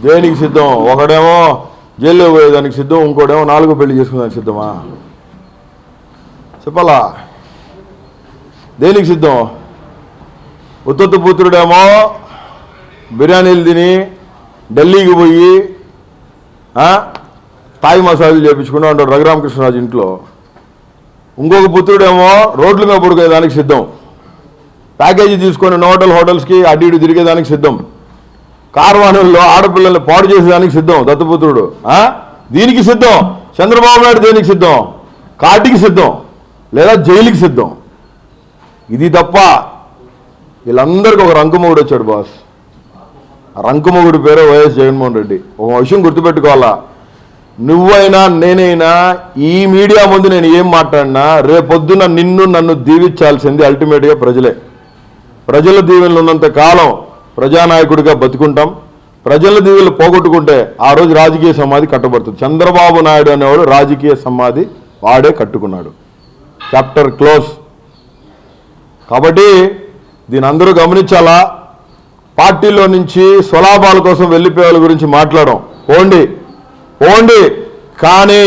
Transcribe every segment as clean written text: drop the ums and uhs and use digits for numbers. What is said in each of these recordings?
దేనికి సిద్ధం? ఒకడేమో జైల్లో పోయేదానికి సిద్ధం, ఇంకోటేమో 4 పెళ్లి చేసుకునేదానికి సిద్ధమా? చెప్పాలా? దేనికి సిద్ధం? ఉత్తత్తు పుత్రుడేమో బిర్యానీలు తిని ఢిల్లీకి పోయి తాయి మసాజులు చేయించుకుంటూ ఉంటాడు రఘురామకృష్ణరాజు ఇంట్లో. ఇంకొక పుత్రుడేమో రోడ్ల మీద పడుకునేదానికి సిద్ధం, ప్యాకేజీ తీసుకొని హోటల్స్కి అటు ఇటు తిరిగేదానికి సిద్ధం, కార్వానుల్లో ఆడపిల్లల్ని పాడు చేసేదానికి సిద్ధం దత్తపుత్రుడు. దీనికి సిద్ధం. చంద్రబాబు నాయుడు దేనికి సిద్ధం? కాటికి సిద్ధం లేదా జైలుకి సిద్ధం. ఇది తప్ప వీళ్ళందరికీ ఒక రంకుమొగుడు వచ్చాడు బాస్. ఆ రంకుమొగుడు పేరే వైఎస్ జగన్మోహన్ రెడ్డి. ఒక విషయం గుర్తుపెట్టుకోవాలా, నువ్వైనా నేనైనా ఈ మీడియా ముందు నేను ఏం మాట్లాడినా రేపొద్దున నన్ను దీవించాల్సింది అల్టిమేట్గా ప్రజలే. ప్రజల దీవెనలు ఉన్నంత కాలం ప్రజానాయకుడిగా బతుకుంటాం. ప్రజల దీవెనలు పోగొట్టుకుంటే ఆ రోజు రాజకీయ సమాధి కట్టబడుతుంది. చంద్రబాబు నాయుడు అనేవాడు రాజకీయ సమాధి వాడే కట్టుకున్నాడు. Chapter close. కాబట్టి దీని అందరూ గమనించాలా. పార్టీలో నుంచి స్వలాభాల కోసం వెళ్ళిపోయే వాళ్ళ గురించి మాట్లాడడం పోండి, కానీ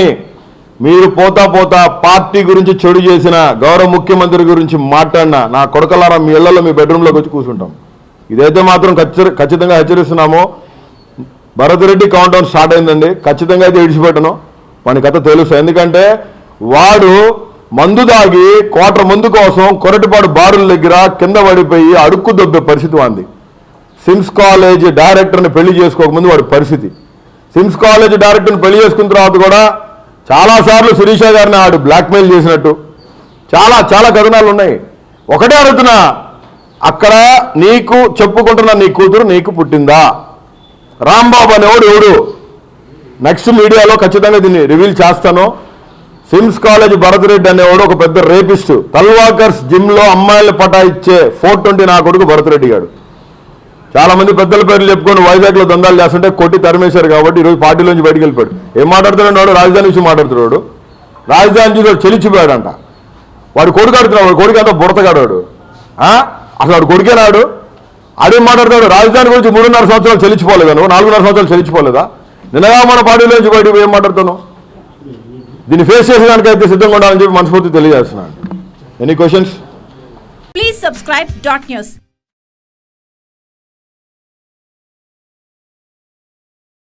మీరు పోతా పార్టీ గురించి చెడు చేసిన గౌరవ ముఖ్యమంత్రి గురించి మాట్లాడినా నా కొడకలారా మీ ఇళ్లలో మీ బెడ్రూమ్లోకి వచ్చి కూర్చుంటాం. ఇదైతే మాత్రం ఖచ్చితంగా హెచ్చరిస్తున్నాము. Bharath Reddy countdown start అయిందండి. ఖచ్చితంగా అయితే విడిచిపెట్టను, వాని కథ తెలుసు. ఎందుకంటే వాడు మందు దాగి క్వార్టర్ మందు కోసం కొరటిపాడు బారుల దగ్గర కింద పడిపోయి అడుక్కు దొబ్బే పరిస్థితి వాంది. సిమ్స్ కాలేజ్ డైరెక్టర్ని పెళ్లి చేసుకోకముందు వాడి పరిస్థితి. సిమ్స్ కాలేజ్ డైరెక్టర్ని పెళ్లి చేసుకున్న తర్వాత కూడా చాలాసార్లు శిరీష గారిని ఆడు బ్లాక్మెయిల్ చేసినట్టు చాలా కథనాలు ఉన్నాయి. ఒకటే అడుగుతున్నా, అక్కడ నీకు చెప్పుకుంటున్న నీ కూతురు నీకు పుట్టిందా? రాంబాబు అనేవాడు ఎవడు? నెక్స్ట్ మీడియాలో ఖచ్చితంగా దీన్ని రివీల్ చేస్తాను. సిమ్స్ కాలేజ్ భరత్ రెడ్డి అనేవాడు ఒక పెద్ద రేపిస్ట్. తల్వాకర్స్ జిమ్లో అమ్మాయిలు పటాయిచ్చే 420 నా కొడుకు భరత్ రెడ్డి గారు. చాలా మంది పెద్దల పేర్లు చెప్పుకొని వైజాగ్లో దందాలు చేస్తుంటే కొట్టి తరిమేశారు కాబట్టి ఈరోజు పార్టీలోంచి బయటకు వెళ్ళిపోయాడు. ఏం మాట్లాడుతున్నాడు వాడు? రాజధాని విషయం మాట్లాడుతున్నాడు. రాజధాని చూసి వాడు చెలిచిపోయాడంట. వాడు కొడుకు ఆడుతున్నాడు. వాడు కొడుకు అంతా బుడతగాడు. అసలు వాడు కొడుకేనాడు? అదేం మాట్లాడుతున్నాడు? రాజధాని గురించి 3.5 సంవత్సరాలు చెల్లించిపోలేదా? నువ్వు 4.5 సంవత్సరాలు చెల్లించిపోలేదా? నిన్నగా మన పార్టీలోంచి బయటకు ఏం మాట్లాడుతున్నావు? దీన్ని ఫేస్ చేసేదానికైతే సిద్ధంగా ఉండాలని చెప్పి మనస్ఫూర్తి తెలియజేస్తున్నాను. Any questions? Please subscribe .news.